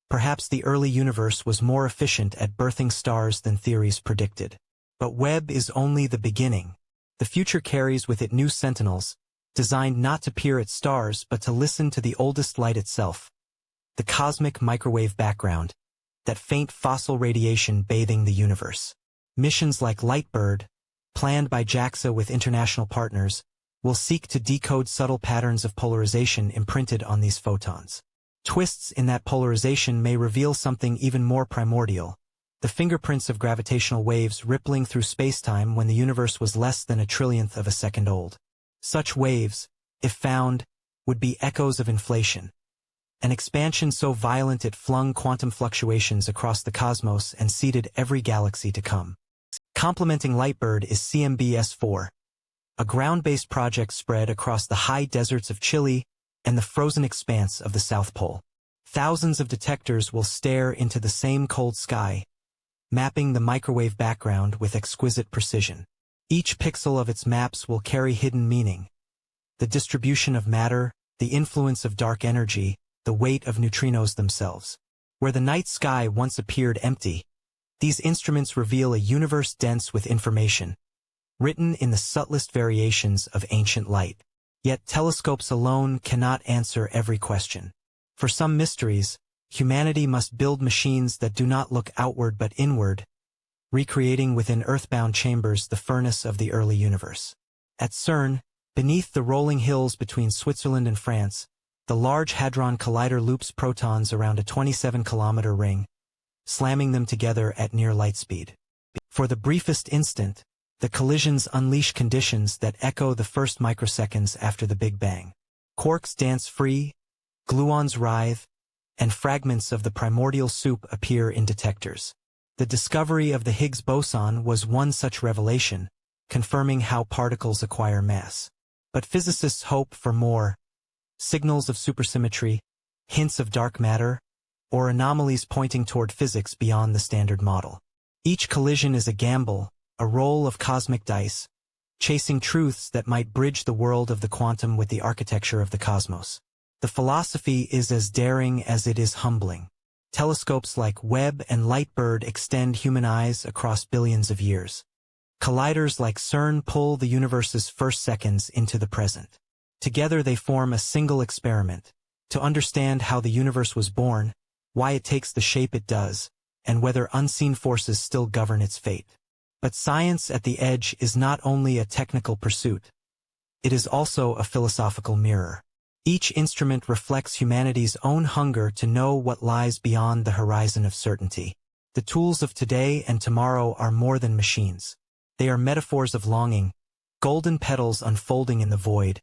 Speaker 1: Perhaps the early universe was more efficient at birthing stars than theories predicted. But Webb is only the beginning. The future carries with it new sentinels, designed not to peer at stars but to listen to the oldest light itself. The cosmic microwave background, that faint fossil radiation bathing the universe. Missions like LightBird, planned by JAXA with international partners, will seek to decode subtle patterns of polarization imprinted on these photons. Twists in that polarization may reveal something even more primordial, the fingerprints of gravitational waves rippling through spacetime when the universe was less than a trillionth of a second old. Such waves, if found, would be echoes of inflation. An expansion so violent it flung quantum fluctuations across the cosmos and seeded every galaxy to come. Complementing LightBird is CMB-S4, a ground-based project spread across the high deserts of Chile and the frozen expanse of the South Pole. Thousands of detectors will stare into the same cold sky, mapping the microwave background with exquisite precision. Each pixel of its maps will carry hidden meaning. The distribution of matter, the influence of dark energy, the weight of neutrinos themselves. Where the night sky once appeared empty, these instruments reveal a universe dense with information, written in the subtlest variations of ancient light. Yet telescopes alone cannot answer every question. For some mysteries, humanity must build machines that do not look outward but inward, recreating within earthbound chambers the furnace of the early universe. At CERN, beneath the rolling hills between Switzerland and France, the Large Hadron Collider loops protons around a 27-kilometer ring, slamming them together at near light speed. For the briefest instant, the collisions unleash conditions that echo the first microseconds after the Big Bang. Quarks dance free, gluons writhe, and fragments of the primordial soup appear in detectors. The discovery of the Higgs boson was one such revelation, confirming how particles acquire mass. But physicists hope for more: signals of supersymmetry, hints of dark matter, or anomalies pointing toward physics beyond the standard model. Each collision is a gamble, a roll of cosmic dice, chasing truths that might bridge the world of the quantum with the architecture of the cosmos. The philosophy is as daring as it is humbling. Telescopes like Webb and LightBird extend human eyes across billions of years. Colliders like CERN pull the universe's first seconds into the present. Together they form a single experiment, to understand how the universe was born, why it takes the shape it does, and whether unseen forces still govern its fate. But science at the edge is not only a technical pursuit. It is also a philosophical mirror. Each instrument reflects humanity's own hunger to know what lies beyond the horizon of certainty. The tools of today and tomorrow are more than machines. They are metaphors of longing, golden petals unfolding in the void,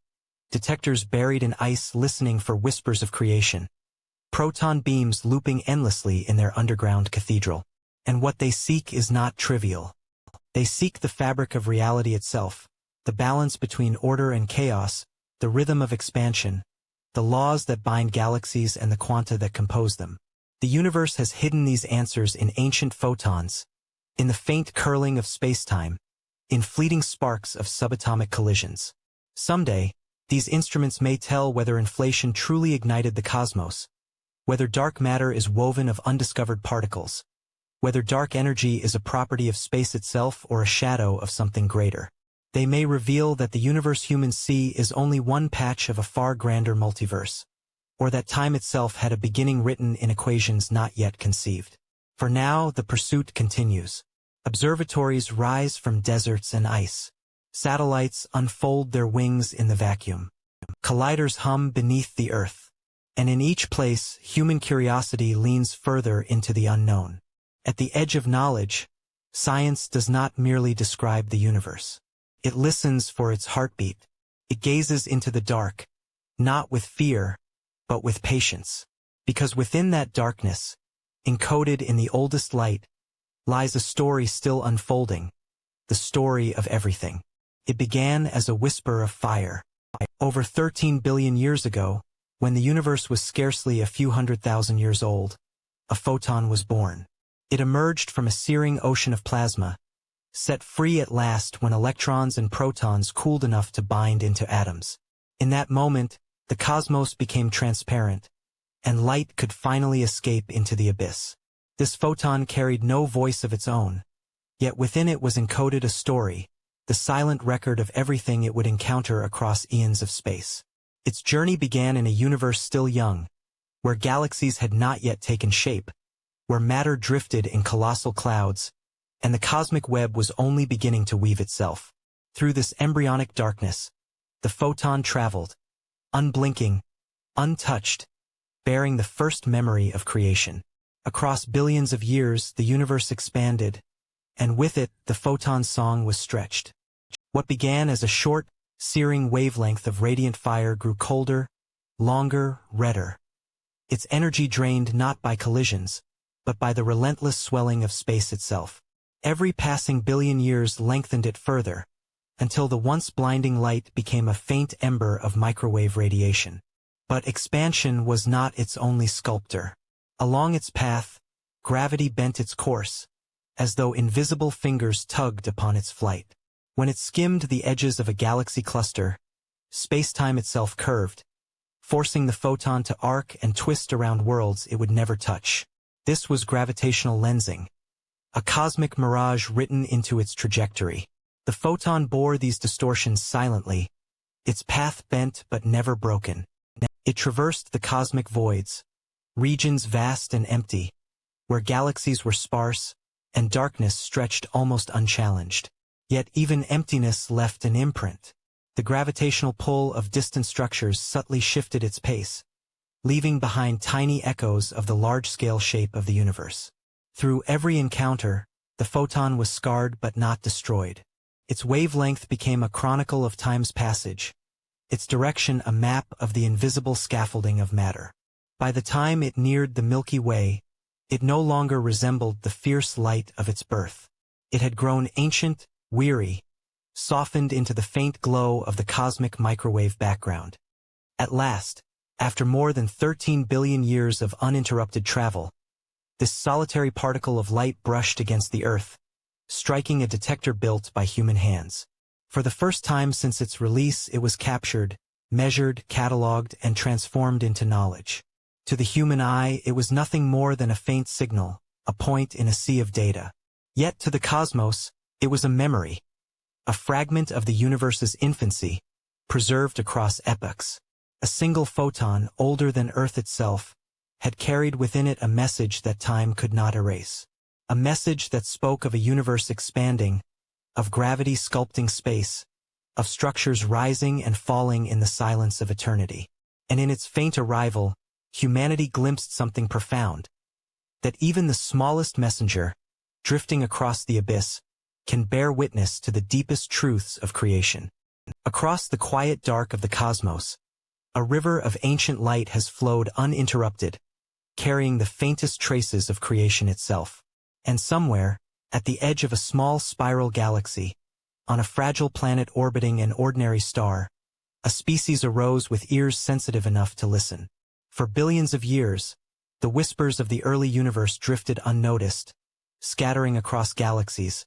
Speaker 1: detectors buried in ice listening for whispers of creation, proton beams looping endlessly in their underground cathedral. And what they seek is not trivial. They seek the fabric of reality itself, the balance between order and chaos, the rhythm of expansion, the laws that bind galaxies and the quanta that compose them. The universe has hidden these answers in ancient photons, in the faint curling of spacetime, in fleeting sparks of subatomic collisions. Someday, these instruments may tell whether inflation truly ignited the cosmos, whether dark matter is woven of undiscovered particles, whether dark energy is a property of space itself or a shadow of something greater. They may reveal that the universe humans see is only one patch of a far grander multiverse, or that time itself had a beginning written in equations not yet conceived. For now, the pursuit continues. Observatories rise from deserts and ice. Satellites unfold their wings in the vacuum. Colliders hum beneath the earth. And in each place, human curiosity leans further into the unknown. At the edge of knowledge, Science does not merely describe the universe. It listens for its heartbeat. It gazes into the dark, not with fear, but with patience. Because within that darkness, encoded in the oldest light, lies a story still unfolding, the story of everything. It began as a whisper of fire. Over 13 billion years ago, when the universe was scarcely a few 100,000 years old, a photon was born. It emerged from a searing ocean of plasma, set free at last when electrons and protons cooled enough to bind into atoms. In that moment, the cosmos became transparent, and light could finally escape into the abyss. This photon carried no voice of its own, yet within it was encoded a story, the silent record of everything it would encounter across eons of space. Its journey began in a universe still young, where galaxies had not yet taken shape, where matter drifted in colossal clouds, and the cosmic web was only beginning to weave itself. Through this embryonic darkness, the photon traveled, unblinking, untouched, bearing the first memory of creation. Across billions of years, the universe expanded, and with it, the photon's song was stretched. What began as a short, searing wavelength of radiant fire grew colder, longer, redder. Its energy drained not by collisions, but by the relentless swelling of space itself. Every passing billion years lengthened it further, until the once blinding light became a faint ember of microwave radiation. But expansion was not its only sculptor. Along its path, gravity bent its course, as though invisible fingers tugged upon its flight. When it skimmed the edges of a galaxy cluster, space-time itself curved, forcing the photon to arc and twist around worlds it would never touch. This was gravitational lensing, a cosmic mirage written into its trajectory. The photon bore these distortions silently, its path bent but never broken. It traversed the cosmic voids, regions vast and empty, where galaxies were sparse and darkness stretched almost unchallenged. Yet even emptiness left an imprint. The gravitational pull of distant structures subtly shifted its pace, leaving behind tiny echoes of the large-scale shape of the universe. Through every encounter, the photon was scarred but not destroyed. Its wavelength became a chronicle of time's passage, its direction a map of the invisible scaffolding of matter. By the time it neared the Milky Way, it no longer resembled the fierce light of its birth. It had grown ancient, weary, softened into the faint glow of the cosmic microwave background. At last, after more than 13 billion years of uninterrupted travel, this solitary particle of light brushed against the Earth, striking a detector built by human hands. For the first time since its release, it was captured, measured, catalogued, and transformed into knowledge. To the human eye, it was nothing more than a faint signal, a point in a sea of data. Yet to the cosmos, it was a memory, a fragment of the universe's infancy, preserved across epochs. A single photon, older than Earth itself, had carried within it a message that time could not erase. A message that spoke of a universe expanding, of gravity sculpting space, of structures rising and falling in the silence of eternity. And in its faint arrival, humanity glimpsed something profound, that even the smallest messenger, drifting across the abyss, can bear witness to the deepest truths of creation. Across the quiet dark of the cosmos, a river of ancient light has flowed uninterrupted, carrying the faintest traces of creation itself. And somewhere, at the edge of a small spiral galaxy, on a fragile planet orbiting an ordinary star, a species arose with ears sensitive enough to listen. For billions of years, the whispers of the early universe drifted unnoticed, scattering across galaxies,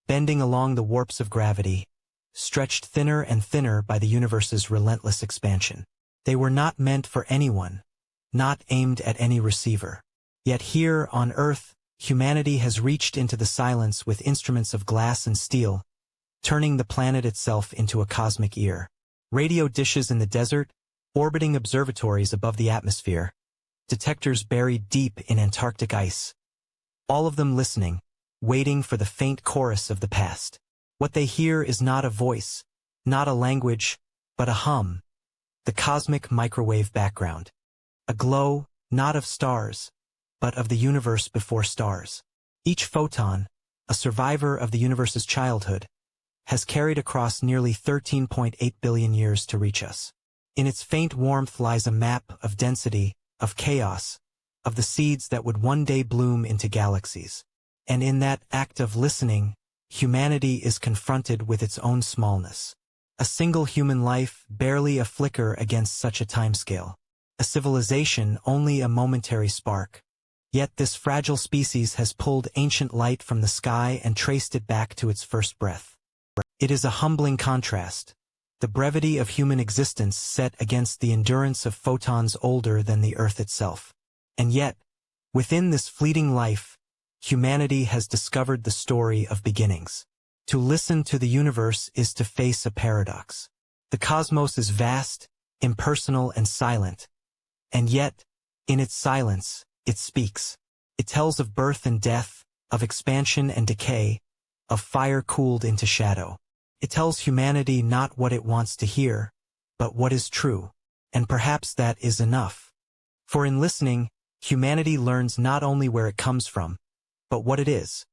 Speaker 1: bending along the warps of gravity, stretched thinner and thinner by the universe's relentless expansion. They were not meant for anyone, not aimed at any receiver. Yet here, on Earth, humanity has reached into the silence with instruments of glass and steel, turning the planet itself into a cosmic ear. Radio dishes in the desert, orbiting observatories above the atmosphere, detectors buried deep in Antarctic ice. All of them listening, waiting for the faint chorus of the past. What they hear is not a voice, not a language, but a hum, the cosmic microwave background. A glow, not of stars, but of the universe before stars. Each photon, a a survivor of the universe's childhood, has carried across nearly 13.8 billion years to reach us. In its faint warmth lies a map of density, of chaos, of the seeds that would one day bloom into galaxies. And in that act of listening, humanity is confronted with its own smallness. A single human life, barely a flicker against such a timescale. A civilization, only a momentary spark. Yet this fragile species has pulled ancient light from the sky and traced it back to its first breath. It is a humbling contrast, the brevity of human existence set against the endurance of photons older than the Earth itself. And yet, within this fleeting life, humanity has discovered the story of beginnings. To listen to the universe is to face a paradox. The cosmos is vast, impersonal, and silent. And yet, in its silence, it speaks. It tells of birth and death, of expansion and decay, of fire cooled into shadow. It tells humanity not what it wants to hear, but what is true. And perhaps that is enough. For in listening, humanity learns not only where it comes from, but what it is.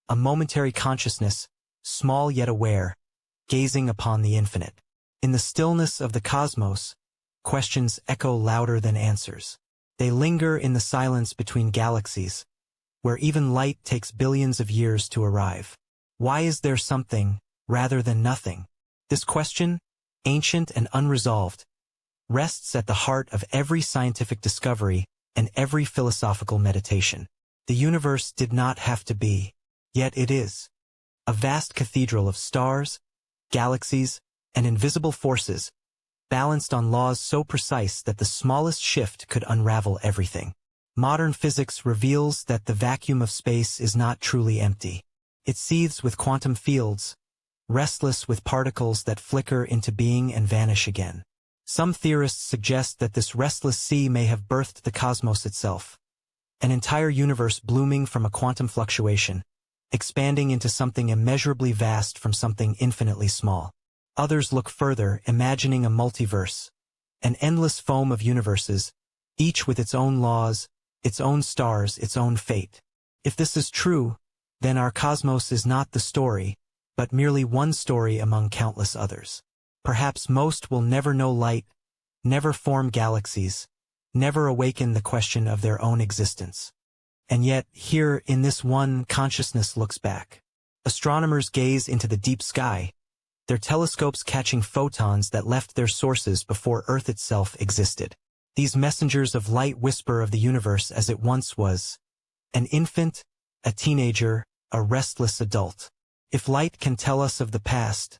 Speaker 1: A momentary consciousness, small yet aware, gazing upon the infinite. In the stillness of the cosmos, questions echo louder than answers. They linger in the silence between galaxies, where even light takes billions of years to arrive. Why is there something, rather than nothing? This question, ancient and unresolved, rests at the heart of every scientific discovery and every philosophical meditation. The universe did not have to be, yet it is. A vast cathedral of stars, galaxies, and invisible forces, balanced on laws so precise that the smallest shift could unravel everything. Modern physics reveals that the vacuum of space is not truly empty. It seethes with quantum fields, restless with particles that flicker into being and vanish again. Some theorists suggest that this restless sea may have birthed the cosmos itself, an entire universe blooming from a quantum fluctuation, expanding into something immeasurably vast from something infinitely small. Others look further, imagining a multiverse, an endless foam of universes, each with its own laws, its own stars, its own fate. If this is true, then our cosmos is not the story, but merely one story among countless others. Perhaps most will never know light, never form galaxies, never awaken the question of their own existence. And yet, here in this one, consciousness looks back. Astronomers gaze into the deep sky, their telescopes catching photons that left their sources before Earth itself existed. These messengers of light whisper of the universe as it once was. An infant, a teenager, a restless adult. If light can tell us of the past,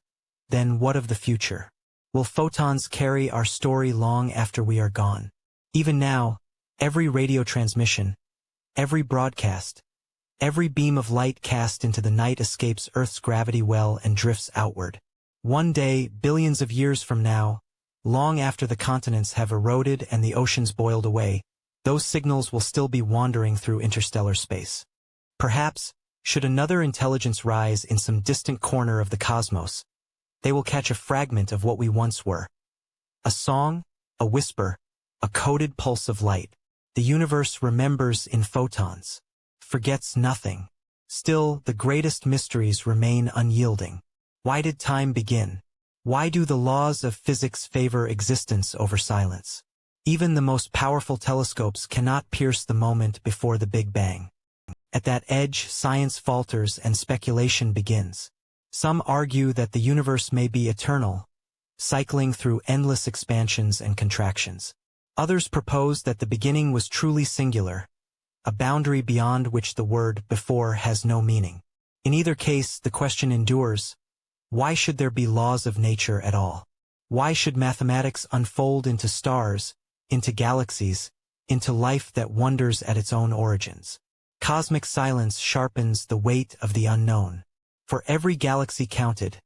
Speaker 1: then what of the future? Will photons carry our story long after we are gone? Even now, every radio transmission, every broadcast, every beam of light cast into the night escapes Earth's gravity well and drifts outward. One day, billions of years from now, long after the continents have eroded and the oceans boiled away, those signals will still be wandering through interstellar space. Perhaps, should another intelligence rise in some distant corner of the cosmos, they will catch a fragment of what we once were. A song, a whisper, a coded pulse of light. The universe remembers in photons, forgets nothing. Still, the greatest mysteries remain unyielding. Why did time begin? Why do the laws of physics favor existence over silence? Even the most powerful telescopes cannot pierce the moment before the Big Bang. At that edge, science falters and speculation begins. Some argue that the universe may be eternal, cycling through endless expansions and contractions. Others propose that the beginning was truly singular, a boundary beyond which the word before has no meaning. In either case, the question endures: why should there be laws of nature at all? Why should mathematics unfold into stars, into galaxies, into life that wonders at its own origins? Cosmic silence sharpens the weight of the unknown. For every galaxy counted,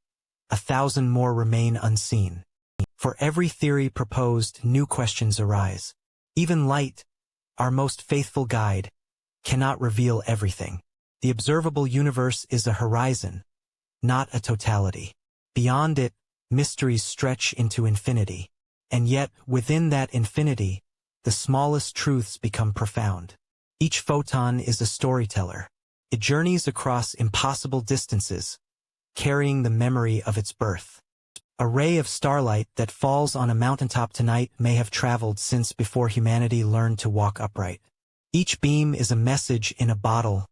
Speaker 1: 1,000 more remain unseen. For every theory proposed, new questions arise. Even light, our most faithful guide, cannot reveal everything. The observable universe is a horizon, not a totality. Beyond it, mysteries stretch into infinity. And yet, within that infinity, the smallest truths become profound. Each photon is a storyteller, It journeys across impossible distances, carrying the memory of its birth. A ray of starlight that falls on a mountaintop tonight may have traveled since before humanity learned to walk upright. Each beam is a message in a bottle,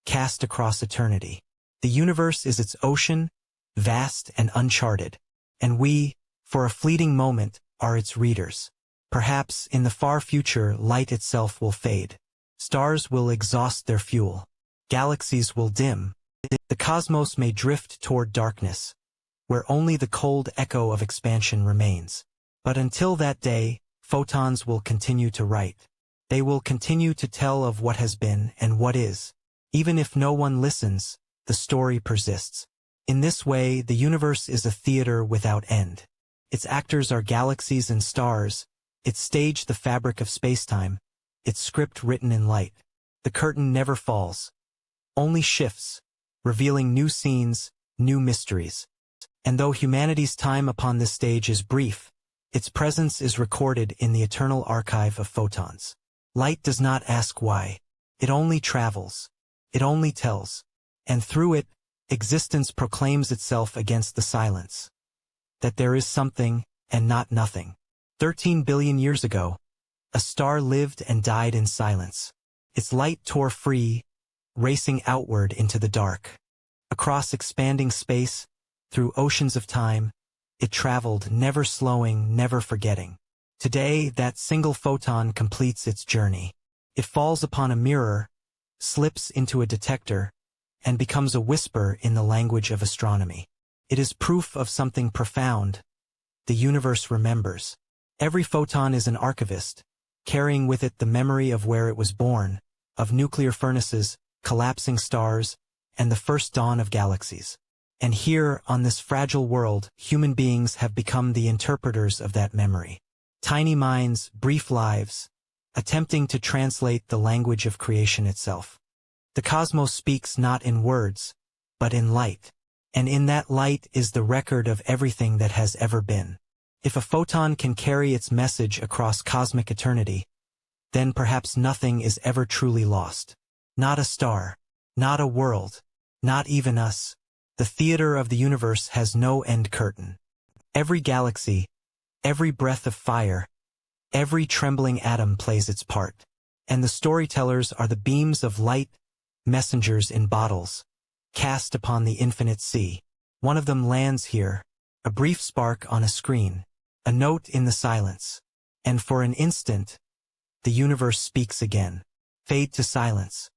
Speaker 1: cast across eternity. The universe is its ocean, vast and uncharted, and we, for a fleeting moment, are its readers. Perhaps in the far future light itself will fade. Stars will exhaust their fuel. Galaxies will dim. The cosmos may drift toward darkness, where only the cold echo of expansion remains. But until that day, photons will continue to write. They will continue to tell of what has been and what is. Even if no one listens, the story persists. In this way, the universe is a theater without end. Its actors are galaxies and stars, its stage the fabric of spacetime, its script written in light. The curtain never falls, only shifts, revealing new scenes, new mysteries. And though humanity's time upon this stage is brief, its presence is recorded in the eternal archive of photons. Light does not ask why. It only travels. It only tells. And through it, existence proclaims itself against the silence. That there is something, and not nothing. 13 billion years ago, a star lived and died in silence. Its light tore free, racing outward into the dark. Across expanding space, through oceans of time, it traveled, never slowing, never forgetting. Today, that single photon completes its journey. It falls upon a mirror, slips into a detector, and becomes a whisper in the language of astronomy. It is proof of something profound. The universe remembers. Every photon is an archivist, carrying with it the memory of where it was born, of nuclear furnaces, collapsing stars, and the first dawn of galaxies. And here, on this fragile world, human beings have become the interpreters of that memory. Tiny minds, brief lives, attempting to translate the language of creation itself. The cosmos speaks not in words, but in light. And in that light is the record of everything that has ever been. If a photon can carry its message across cosmic eternity, then perhaps nothing is ever truly lost. Not a star, not a world, not even us. The theater of the universe has no end curtain. Every galaxy, every breath of fire, every trembling atom plays its part. And the storytellers are the beams of light, messengers in bottles, cast upon the infinite sea. One of them lands here, a brief spark on a screen, a note in the silence. And for an instant, the universe speaks again. Fade to silence.